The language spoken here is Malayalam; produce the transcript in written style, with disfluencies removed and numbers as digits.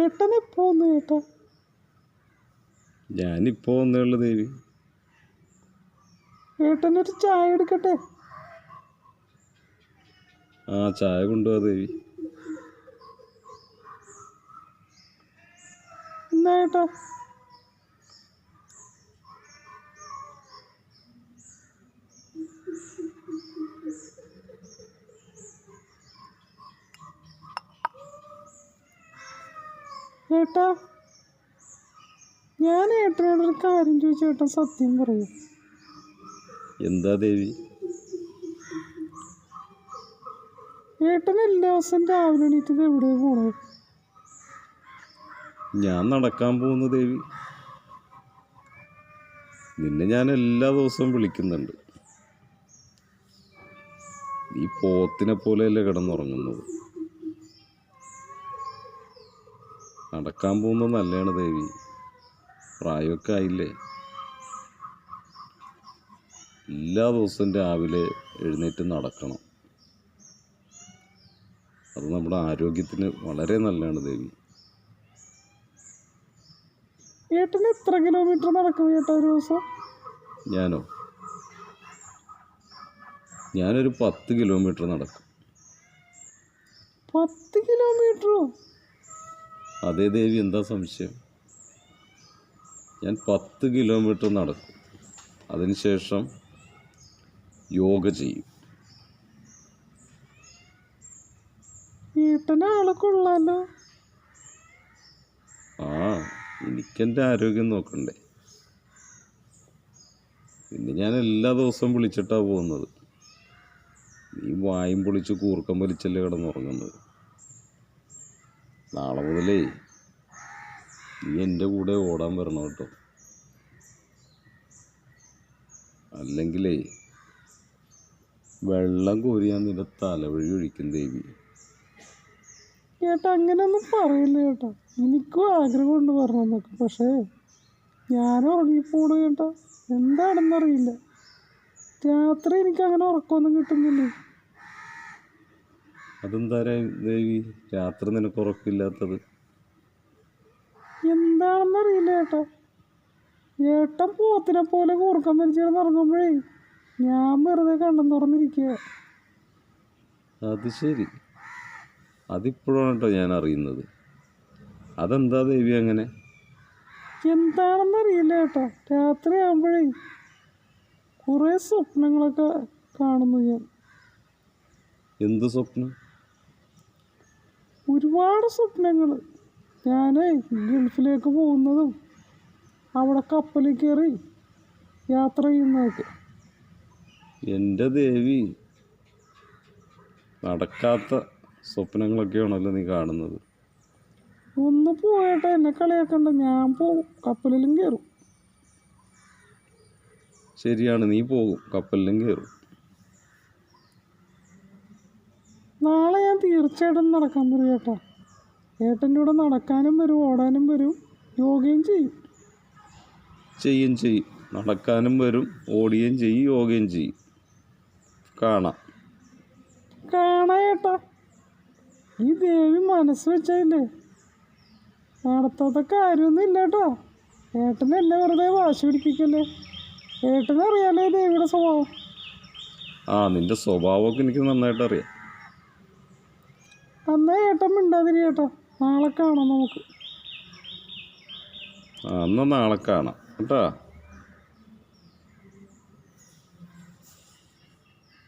ഏട്ടനെപ്പോ വന്നു ഏട്ടാ? ഞാനിപ്പോ വന്നേ ഉള്ളു ദേവി. ഏട്ടനൊരു ചായ എടുക്കട്ടെ? ആ ചായ കൊണ്ടുപോവാ ദേവി. എന്നാ ഏട്ടാ. ഏട്ടാ, ഞാൻ ഏട്ടനോടൊരു കാര്യം ചോദിച്ചേട്ടാ സത്യം പറയൂ. എന്താ ദേവി? ഏട്ടൻ എല്ലാ ദിവസം രാവിലെ എണീറ്റത് എവിടെയാണ് പോണത്? ഞാൻ നടക്കാൻ പോകുന്നു ദേവി. നിന്നെ ഞാൻ എല്ലാ ദിവസവും വിളിക്കുന്നുണ്ട്. നീ പോത്തിനെ പോലെയല്ലേ കിടന്നുറങ്ങുന്നത്. നടക്കാൻ പോകുന്നത് നല്ലതാണ് ദേവി. പ്രായമൊക്കെ ആയില്ലേ. എല്ലാ ദിവസവും രാവിലെ എഴുന്നേറ്റ് നടക്കണം. അത് നമ്മുടെ ആരോഗ്യത്തിന് വളരെ നല്ലതാണ് ദേവി. ഏട്ടൻ എത്ര കിലോമീറ്റർ നടക്കും ഏട്ടാ ഒരു ദിവസം? ഞാനൊരു 10 കിലോമീറ്റർ നടക്കും. 10 കിലോമീറ്ററോ? അതേ ദേവി, എന്താ സംശയം? ഞാൻ 10 കിലോമീറ്റർ നടക്കും. അതിനുശേഷം യോഗ ചെയ്യും. ഏട്ടന് ആളെ കൊള്ളാലോ. എനിക്കെൻ്റെ ആരോഗ്യം നോക്കണ്ടേ. പിന്നെ ഞാൻ എല്ലാ ദിവസവും വിളിച്ചിട്ടാണ് പോകുന്നത്. നീ വായും പൊളിച്ച് കൂർക്കം വലിച്ചല്ലേ കിടന്നുറങ്ങുന്നത്. നാളെ മുതലേ നീ എൻ്റെ കൂടെ ഓടാൻ വരണം കേട്ടോ. അല്ലെങ്കിലേ വെള്ളം കോരി ഞാൻ നിന്റെ തലവഴി ഒഴിക്കും ദേവി. ഏട്ടാ അങ്ങനെയൊന്നും പറയില്ല ഏട്ടാ. എനിക്കും ആഗ്രഹമുണ്ട് പറഞ്ഞെന്നൊക്കെ. പക്ഷേ ഞാൻ ഉറങ്ങിപ്പോണു കേട്ടാ. എന്താണെന്നറിയില്ല. രാത്രി എനിക്ക് അങ്ങനെ ഉറക്കമൊന്നും കിട്ടുന്നില്ല. അതെന്താ ദേവി രാത്രി നിനക്ക് ഉറക്കില്ലാത്തത്? എന്താണെന്നറിയില്ല ഏട്ടാ. ഏട്ടൻ പോത്തിനെ പോലെ കൂർക്കം വലിച്ചിരുന്ന് ഉറങ്ങുമ്പോഴേ ഞാൻ വെറുതെ കണ്ണും തുറന്നിരിക്കുക. അത് ശരി, അതിപ്പോഴാണ് കേട്ടോ ഞാൻ അറിയുന്നത്. അതെന്താ ദേവി അങ്ങനെ? എന്താണെന്നറിയില്ല ഏട്ടാ. രാത്രി ആകുമ്പോഴേ കുറേ സ്വപ്നങ്ങളൊക്കെ കാണുന്നു ഞാൻ. എന്ത് സ്വപ്നം? ഒരുപാട് സ്വപ്നങ്ങൾ. ഞാനേ ഗൾഫിലേക്ക് പോകുന്നതും അവിടെ കപ്പലിൽ കയറി യാത്ര ചെയ്യുന്നതൊക്കെ. എൻ്റെ ദേവി, നടക്കാത്ത സ്വപ്നങ്ങളൊക്കെയാണല്ലോ നീ കാണുന്നത്. ഒന്ന് പോയേട്ടാ, എന്നെ കളിയാക്കണ്ട. ഞാൻ പോവും, കപ്പലിലും കയറും. ശരിയാണ്, നീ പോകും, കപ്പലിലും കയറും. നാളെ ഞാൻ തീർച്ചയായിട്ടും നടക്കാൻ വരും ഏട്ടാ. ഏട്ടൻ്റെ കൂടെ നടക്കാനും വരും, ഓടാനും വരും, യോഗയും ചെയ്യും. ചെയ്യും. നടക്കാനും വരും, ഓടുകയും ചെയ്യും, യോഗയും ചെയ്യും. കാണാം ഏട്ടാ. ഈ ദേവി മനസ്സ് വെച്ചല്ലേ. നടത്താത്ത കാര്യമൊന്നും ഇല്ല കേട്ടോ. ഏട്ടൻ എന്നെ വെറുതെ വാശി പിടിപ്പിക്കല്ലേ. ഏട്ടനറിയാലേ ദേവിയുടെ സ്വഭാവം. നിന്റെ സ്വഭാവമൊക്കെ എനിക്ക് നന്നായിട്ട് അറിയാം. എന്നാ ഏട്ടൻ മിണ്ടാതിരി കേട്ടോ. നാളെ കാണാം നമുക്ക്. എന്നാൽ നാളെ കാണാം കേട്ടോ.